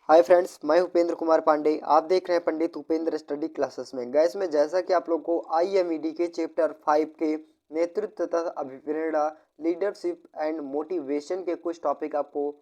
Hi friends, मैं उपेंद्र कुमार पांडे। आप देख रहे हैं पंडित उपेंद्र स्टडी क्लासेस में। गैस में जैसा कि आप लोग को आईएमईडी के चैप्टर 5 के नेतृत्व तथा अभिप्रेरणा, लीडरशिप एंड मोटिवेशन के कुछ टॉपिक आपको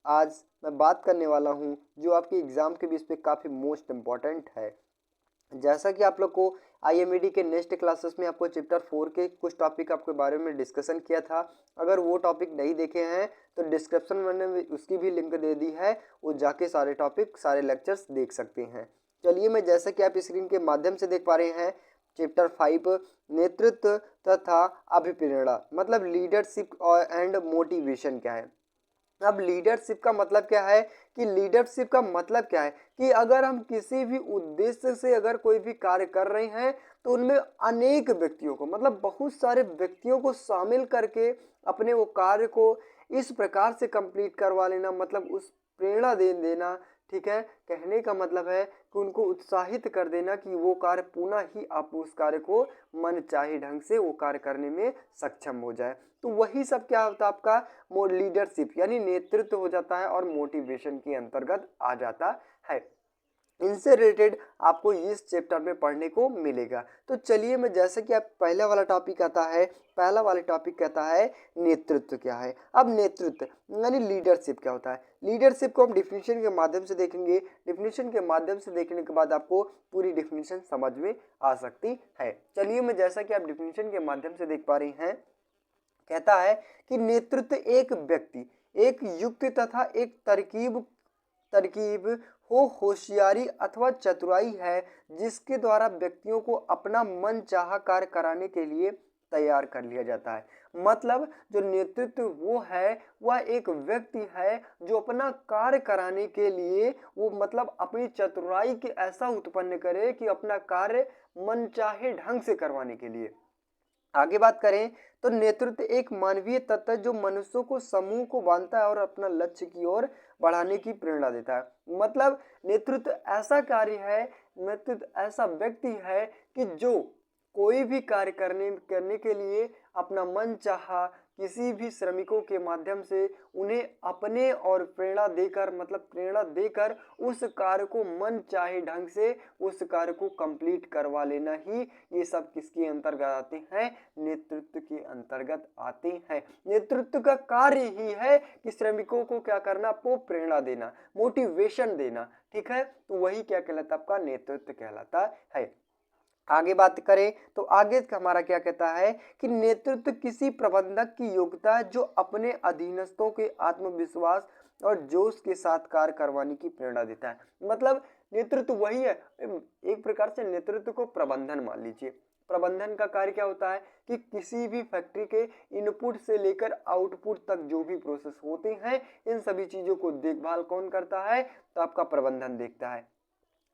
आज मैं बात करने वाला हूं, जो आपके एग्जाम के बेस पे काफ़ी मोस्ट इम्पॉर्टेंट है। जैसा कि आप लोग को आईएमईडी के नेक्स्ट क्लासेस में आपको चैप्टर 4 के कुछ टॉपिक आपके बारे में डिस्कशन किया था। अगर वो टॉपिक नहीं देखे हैं तो डिस्क्रिप्शन में उसकी भी लिंक दे दी है, वो जाके सारे टॉपिक सारे लेक्चर्स देख सकते हैं। चलिए, मैं जैसा कि आप स्क्रीन के माध्यम से देख पा रहे हैं, चैप्टर 5 नेतृत्व तथा अभिप्रेरणा मतलब लीडरशिप एंड मोटिवेशन क्या है। अब लीडरशिप का मतलब क्या है कि लीडरशिप का मतलब क्या है कि अगर हम किसी भी उद्देश्य से अगर कोई भी कार्य कर रहे हैं तो उनमें अनेक व्यक्तियों को मतलब बहुत सारे व्यक्तियों को शामिल करके अपने वो कार्य को इस प्रकार से कंप्लीट करवा लेना, मतलब उस प्रेरणा दे देना। ठीक है, कहने का मतलब है कि उनको उत्साहित कर देना कि वो कार्य पुनः ही आप उस कार्य को मन चाहे ढंग से वो कार्य करने में सक्षम हो जाए। तो वही सब क्या होता है आपका लीडरशिप यानी नेतृत्व हो जाता है और मोटिवेशन के अंतर्गत आ जाता है। इनसे रिलेटेड आपको इस चैप्टर में पढ़ने को मिलेगा। तो चलिए, मैं जैसे कि आप पहला वाला टॉपिक आता है, पहला वाला टॉपिक कहता है नेतृत्व क्या है। अब नेतृत्व यानी लीडरशिप क्या होता है। लीडरशिप को हम डिफिनीशन के माध्यम से देखेंगे। डिफिनीशन के माध्यम से देखने के बाद आपको पूरी डिफिनीशन समझ में आ सकती है। चलिए, मैं जैसा कि आप डिफिनीशन के माध्यम से देख पा रही हैं, कहता है कि नेतृत्व एक व्यक्ति, एक युक्ति तथा एक तरकीब हो होशियारी अथवा चतुराई है जिसके द्वारा व्यक्तियों को अपना मन चाहा कार्य कराने के लिए तैयार कर लिया जाता है। मतलब जो नेतृत्व वो है वह एक व्यक्ति है जो अपना कार्य कराने के लिए वो मतलब अपनी चतुराई के ऐसा उत्पन्न करे कि अपना कार्य मन चाहे ढंग से करवाने के लिए। आगे बात करें तो नेतृत्व एक मानवीय तत्व है जो मनुष्यों को समूह को बांधता है और अपना लक्ष्य की ओर बढ़ाने की प्रेरणा देता है। मतलब नेतृत्व ऐसा कार्य है, नेतृत्व ऐसा व्यक्ति है कि जो कोई भी कार्य करने के लिए अपना मन चाहा किसी भी श्रमिकों के माध्यम से उन्हें अपने और प्रेरणा देकर मतलब प्रेरणा देकर उस कार्य को मन चाहे ढंग से उस कार्य को कंप्लीट करवा लेना ही ये सब किसके अंतर्गत आते हैं, नेतृत्व के अंतर्गत आते हैं। नेतृत्व का कार्य ही है कि श्रमिकों को क्या करना, आपको प्रेरणा देना, मोटिवेशन देना। ठीक है, तो वही क्या कहलाता है, आपका नेतृत्व कहलाता है। आगे बात करें तो आगे हमारा क्या कहता है कि नेतृत्व किसी प्रबंधक की योग्यता है जो अपने अधीनस्थों के आत्मविश्वास और जोश के साथ कार्य करवाने की प्रेरणा देता है। मतलब नेतृत्व वही है, एक प्रकार से नेतृत्व को प्रबंधन मान लीजिए। प्रबंधन का कार्य क्या होता है कि किसी भी फैक्ट्री के इनपुट से लेकर आउटपुट तक जो भी प्रोसेस होते हैं इन सभी चीजों को देखभाल कौन करता है, तो आपका प्रबंधन देखता है,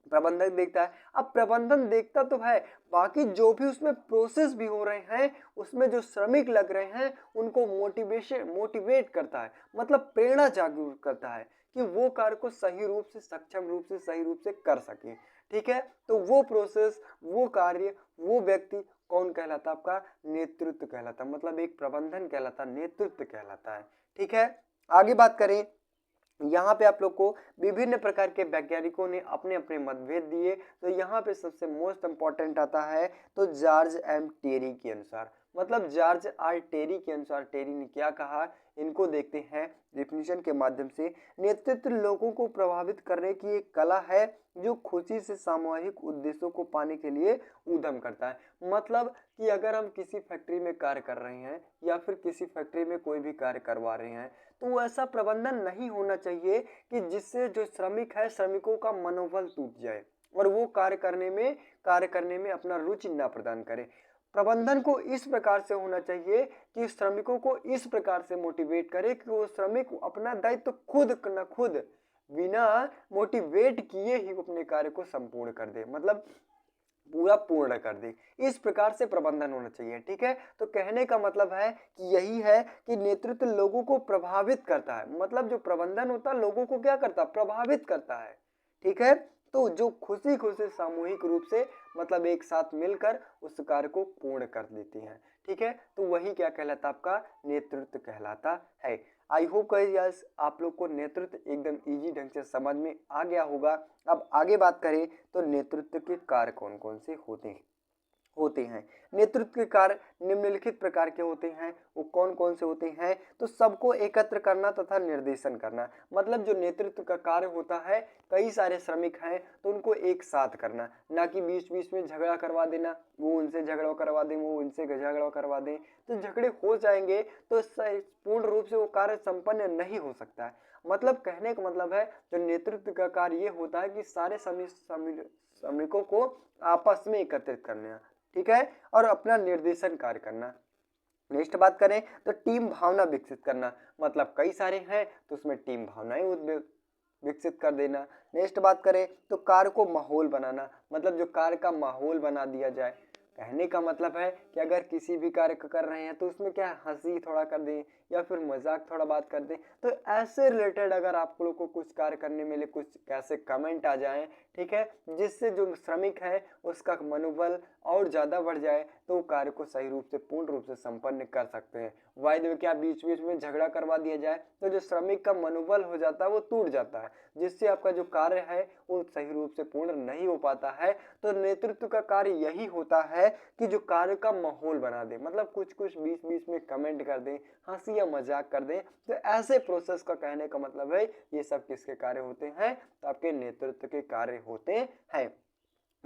प्रबंधक देखता है। अब प्रबंधन देखता तो है, बाकी जो भी उसमें प्रोसेस भी हो रहे हैं उसमें जो श्रमिक लग रहे हैं उनको मोटिवेट करता है, मतलब प्रेरणा जागरूक करता है कि वो कार्य को सही रूप से सक्षम रूप से सही रूप से कर सके। ठीक है, तो वो प्रोसेस वो कार्य वो व्यक्ति कौन कहलाता, आपका नेतृत्व कहलाता, मतलब एक प्रबंधन कहलाता, नेतृत्व कहलाता है। ठीक है, आगे बात करें, यहाँ पे आप लोग को विभिन्न प्रकार के वैज्ञानिकों ने अपने अपने मतभेद दिए। तो यहाँ पे सबसे मोस्ट इंपॉर्टेंट आता है तो जॉर्ज एम टेरी के अनुसार, मतलब जॉर्ज आर टेरी के अनुसार टेरी ने क्या कहा, इनको देखते हैं डिफिनीशन के माध्यम से। नेतृत्व लोगों को प्रभावित करने की एक कला है जो खुशी से सामूहिक उद्देश्यों को पाने के लिए उद्यम करता है। मतलब कि अगर हम किसी फैक्ट्री में कार्य कर रहे हैं या फिर किसी फैक्ट्री में कोई भी कार्य करवा रहे हैं तो ऐसा प्रबंधन नहीं होना चाहिए कि जिससे जो श्रमिक है श्रमिकों का मनोबल टूट जाए और वो कार्य करने में अपना रुचि ना प्रदान करे। प्रबंधन को इस प्रकार से होना चाहिए कि श्रमिकों को इस प्रकार से मोटिवेट करे कि वो श्रमिक अपना दायित्व खुद न खुद बिना मोटिवेट किए ही अपने कार्य को संपूर्ण कर दे, मतलब पूरा पूर्ण कर दे। इस प्रकार से प्रबंधन होना चाहिए। ठीक है, तो कहने का मतलब है कि यही है कि नेतृत्व लोगों को प्रभावित करता है, मतलब जो प्रबंधन होता है लोगों को क्या करता है, प्रभावित करता है। ठीक है, तो जो खुशी खुशी सामूहिक रूप से मतलब एक साथ मिलकर उस कार्य को पूर्ण कर देते हैं। ठीक है, तो वही क्या कहलाता, आपका नेतृत्व कहलाता है। आई होप गाइस आप लोग को नेतृत्व एकदम इजी ढंग से समझ में आ गया होगा। अब आगे बात करें तो नेतृत्व के कार्य कौन कौन से होते हैं। नेतृत्व के कार्य निम्नलिखित प्रकार के होते हैं। वो कौन कौन से होते हैं? तो सबको एकत्र करना तथा निर्देशन करना। मतलब जो नेतृत्व का कार्य होता है, कई सारे श्रमिक हैं तो उनको एक साथ करना, ना कि बीच बीच में झगड़ा करवा देना, वो उनसे झगड़ा करवा दें, वो उनसे झगड़ा करवा दें, तो झगड़े हो जाएंगे तो पूर्ण रूप से वो कार्य संपन्न नहीं हो सकता है। मतलब कहने का मतलब है जो नेतृत्व का कार्य ये होता है कि सारे श्रमिकों को आपस में एकत्रित करना, ठीक है, और अपना निर्देशन कार्य करना। नेक्स्ट बात करें तो टीम भावना विकसित करना। मतलब कई सारे हैं तो उसमें टीम भावनाएं विकसित कर देना। नेक्स्ट बात करें तो कार्य को माहौल बनाना। मतलब जो कार्य का माहौल बना दिया जाए। कहने का मतलब है कि अगर किसी भी कार्य कर रहे हैं तो उसमें क्या हंसी थोड़ा कर दें या फिर मजाक थोड़ा बात कर दें, तो ऐसे रिलेटेड अगर आप लोग को कुछ कार्य करने में कुछ कैसे कमेंट आ जाएं, ठीक है, जिससे जो श्रमिक है उसका मनोबल और ज़्यादा बढ़ जाए तो वो कार्य को सही रूप से पूर्ण रूप से संपन्न कर सकते हैं। वायदे में क्या बीच बीच में झगड़ा करवा दिया जाए तो जो श्रमिक का मनोबल हो जाता है वो टूट जाता है, जिससे आपका जो कार्य है वो सही रूप से पूर्ण नहीं हो पाता है। तो नेतृत्व का कार्य यही होता है कि जो कार्य का माहौल बना दे। मतलब कुछ कुछ बीच बीच में कमेंट कर दें, हंसी या मजाक कर दें, तो ऐसे प्रोसेस का कहने का मतलब है ये सब किसके कार्य होते हैं? तो आपके नेतृत्व के कार्य होते हैं।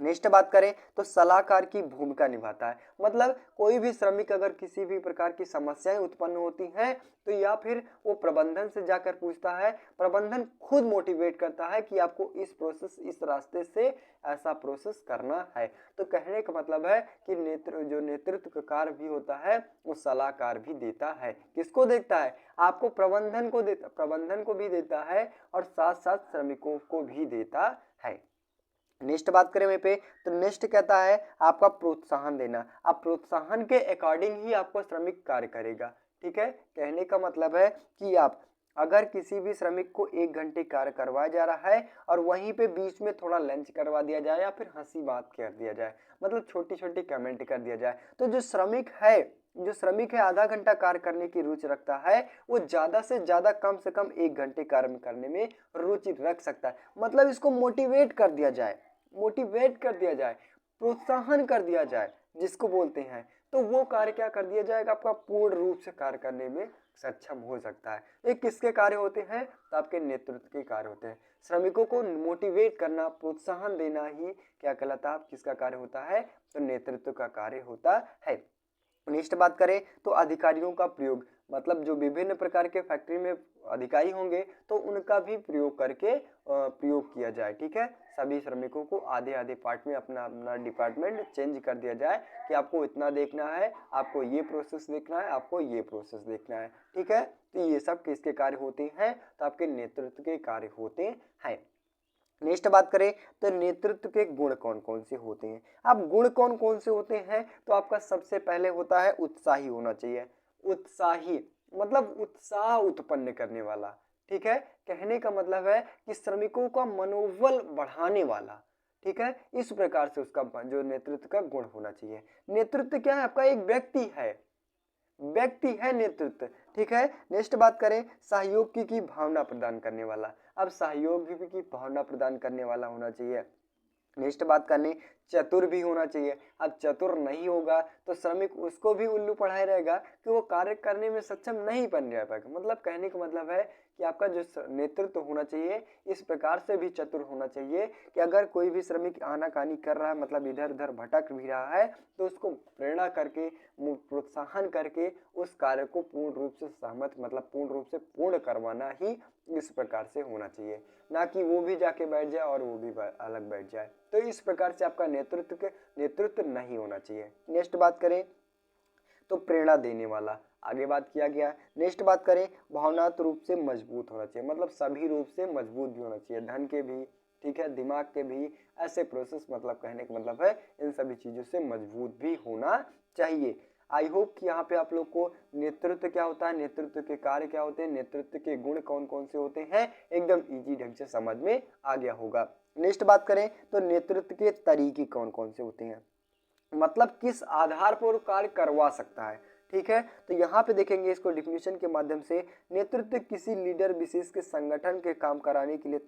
नेक्स्ट बात करें तो सलाहकार की भूमिका निभाता है। मतलब कोई भी श्रमिक अगर किसी भी प्रकार की समस्याएं उत्पन्न होती हैं तो या फिर वो प्रबंधन से जाकर पूछता है, प्रबंधन खुद मोटिवेट करता है कि आपको इस रास्ते से ऐसा प्रोसेस करना है। तो कहने का मतलब है कि जो नेतृत्व का कार्य भी होता है वो सलाहकार भी देता है। किसको देता है? आपको प्रबंधन को भी देता है और साथ साथ श्रमिकों को भी देता है। नेक्स्ट बात करें वहीं पे तो नेक्स्ट कहता है आपका प्रोत्साहन देना। आप प्रोत्साहन के अकॉर्डिंग ही आपको श्रमिक कार्य करेगा, ठीक है। कहने का मतलब है कि आप अगर किसी भी श्रमिक को 1 घंटे कार्य करवाया जा रहा है और वहीं पे बीच में थोड़ा लंच करवा दिया जाए या फिर हंसी बात कर दिया जाए, मतलब छोटी छोटी कमेंट कर दिया जाए, तो जो श्रमिक है आधा घंटा कार्य करने की रुचि रखता है, वो ज्यादा से ज्यादा कम से कम 1 घंटे कार्य करने में रुचि रख सकता है। मतलब इसको मोटिवेट कर दिया जाए, प्रोत्साहन कर दिया जाए जिसको बोलते हैं, तो वो कार्य क्या कर दिया जाएगा, आपका पूर्ण रूप से कार्य करने में सक्षम हो सकता है। ये किसके कार्य होते हैं? तो आपके नेतृत्व के कार्य होते हैं। श्रमिकों को मोटिवेट करना, प्रोत्साहन देना ही क्या कहलाता है, किसका कार्य होता है? तो नेतृत्व का कार्य होता है। नेक्स्ट बात करें तो अधिकारियों का प्रयोग। मतलब जो विभिन्न प्रकार के फैक्ट्री में अधिकारी होंगे तो उनका भी प्रयोग किया जाए, ठीक है। सभी श्रमिकों को आधे आधे पार्ट में अपना अपना डिपार्टमेंट चेंज कर दिया जाए कि आपको इतना देखना है, आपको ये प्रोसेस देखना है, आपको ये प्रोसेस देखना है, ठीक है। तो ये सब किसके कार्य होते हैं? तो आपके नेतृत्व के कार्य होते हैं। नेक्स्ट बात करें तो नेतृत्व के गुण कौन कौन से होते हैं। अब गुण कौन कौन से होते हैं तो आपका सबसे पहले होता है उत्साही होना चाहिए। उत्साही मतलब उत्साह उत्पन्न करने वाला, ठीक है। कहने का मतलब है कि श्रमिकों का मनोबल बढ़ाने वाला, ठीक है। इस प्रकार से उसका जो नेतृत्व का गुण होना चाहिए। नेतृत्व क्या है? आपका एक व्यक्ति है नेतृत्व, ठीक है। नेक्स्ट बात करें सहयोग की भावना प्रदान करने वाला। अब सहयोग की भावना प्रदान करने वाला होना चाहिए। नेक्स्ट बात करने चतुर भी होना चाहिए। अब चतुर नहीं होगा तो श्रमिक उसको भी उल्लू पढ़ाया रहेगा कि वो कार्य करने में सक्षम नहीं बन रह पाएगा। मतलब कहने का मतलब है कि आपका जो नेतृत्व होना चाहिए इस प्रकार से भी चतुर होना चाहिए कि अगर कोई भी श्रमिक आनाकानी कर रहा है, मतलब इधर उधर भटक भी रहा है, तो उसको प्रेरणा करके, प्रोत्साहन करके उस कार्य को पूर्ण रूप से पूर्ण रूप से पूर्ण करवाना ही इस प्रकार से होना चाहिए, ना कि वो भी जाके बैठ जाए और वो भी अलग बैठ जाए। तो इस प्रकार से आपका नेतृत्व नहीं होना चाहिए। नेक्स्ट बात करें तो प्रेरणा देने वाला, आगे बात किया गया। नेक्स्ट बात करें भावनात्मक रूप से मजबूत होना चाहिए। मतलब सभी रूप से मजबूत भी होना चाहिए, धन के भी, ठीक है, दिमाग के भी, ऐसे प्रोसेस, मतलब कहने का मतलब है इन सभी चीजों से मजबूत भी होना चाहिए। आई होप कि यहाँ पे आप लोग को नेतृत्व क्या होता है, नेतृत्व के कार्य क्या होते हैं, नेतृत्व के गुण कौन कौन से होते हैं, एकदम इजी ढंग से समझ में आ गया होगा। नेक्स्ट बात करें तो नेतृत्व के तरीके कौन कौन से होते हैं। मतलब किस आधार पर कार्य करवा सकता है, ठीक है। तो यहाँ पे देखेंगे इसको डिफिनीशन के माध्यम से, नेतृत्व किसी लीडर विशेष के संगठन के काम कराने के लिए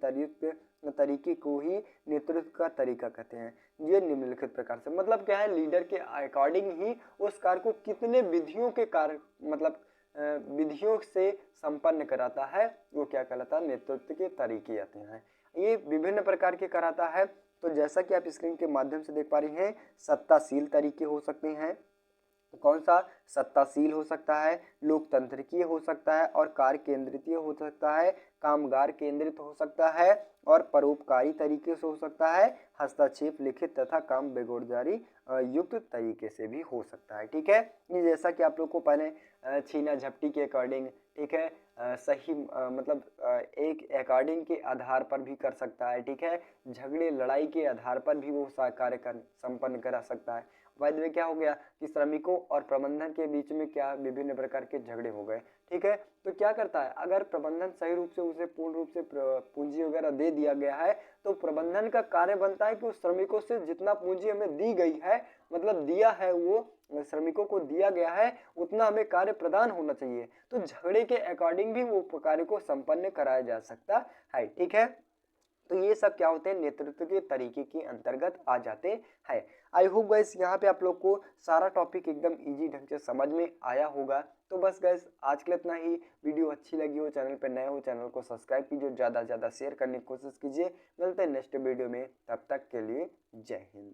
तरीके को ही नेतृत्व का तरीका कहते हैं। ये निम्नलिखित प्रकार से, मतलब क्या है, लीडर के अकॉर्डिंग ही उस कार्य को कितने विधियों के कार्य मतलब विधियों से संपन्न कराता है, वो क्या कहलाता है, नेतृत्व के तरीके आते हैं। ये विभिन्न प्रकार के कराता है। तो जैसा कि आप स्क्रीन के माध्यम से देख पा रही हैं, सत्ताशील तरीके हो सकते हैं। कौन सा? सत्ताशील हो सकता है, लोकतंत्रिकीय हो सकता है, और कार्य केंद्रित हो सकता है, कामगार केंद्रित हो सकता है, और परोपकारी तरीके से हो सकता है, हस्तक्षेप लिखित तथा काम बेगोरजारी युक्त तरीके से भी हो सकता है। ठीक है, ये जैसा कि आप लोग को पहले छीना झपटी के अकॉर्डिंग, ठीक है, सही मतलब एक अकॉर्डिंग के आधार पर भी कर सकता है। ठीक है, झगड़े लड़ाई के आधार पर भी वो कार्य संपन्न करा सकता है। बाद में क्या हो गया कि श्रमिकों और प्रबंधन के बीच में क्या विभिन्न प्रकार के झगड़े हो गए। ठीक है, तो क्या करता है, अगर प्रबंधन सही रूप से उसे पूर्ण रूप से पूंजी वगैरह दे दिया गया है, तो प्रबंधन का कार्य बनता है कि उस श्रमिकों से जितना पूंजी हमें दी गई है, मतलब दिया है, वो श्रमिकों को दिया गया है, उतना हमें कार्य प्रदान होना चाहिए। तो झगड़े के अकॉर्डिंग भी वो कार्य को संपन्न कराया जा सकता है। ठीक है, तो ये सब क्या होते हैं, नेतृत्व के तरीके के अंतर्गत आ जाते हैं। आई होप गाइस यहाँ पे आप लोग को सारा टॉपिक एकदम इजी ढंग से समझ में आया होगा। तो बस गाइस आज के लिए इतना ही। वीडियो अच्छी लगी हो, चैनल पे नए हो, चैनल को सब्सक्राइब कीजिए, ज़्यादा से ज़्यादा शेयर करने की कोशिश कीजिए। मिलते हैं नेक्स्ट वीडियो में, तब तक के लिए जय हिंद।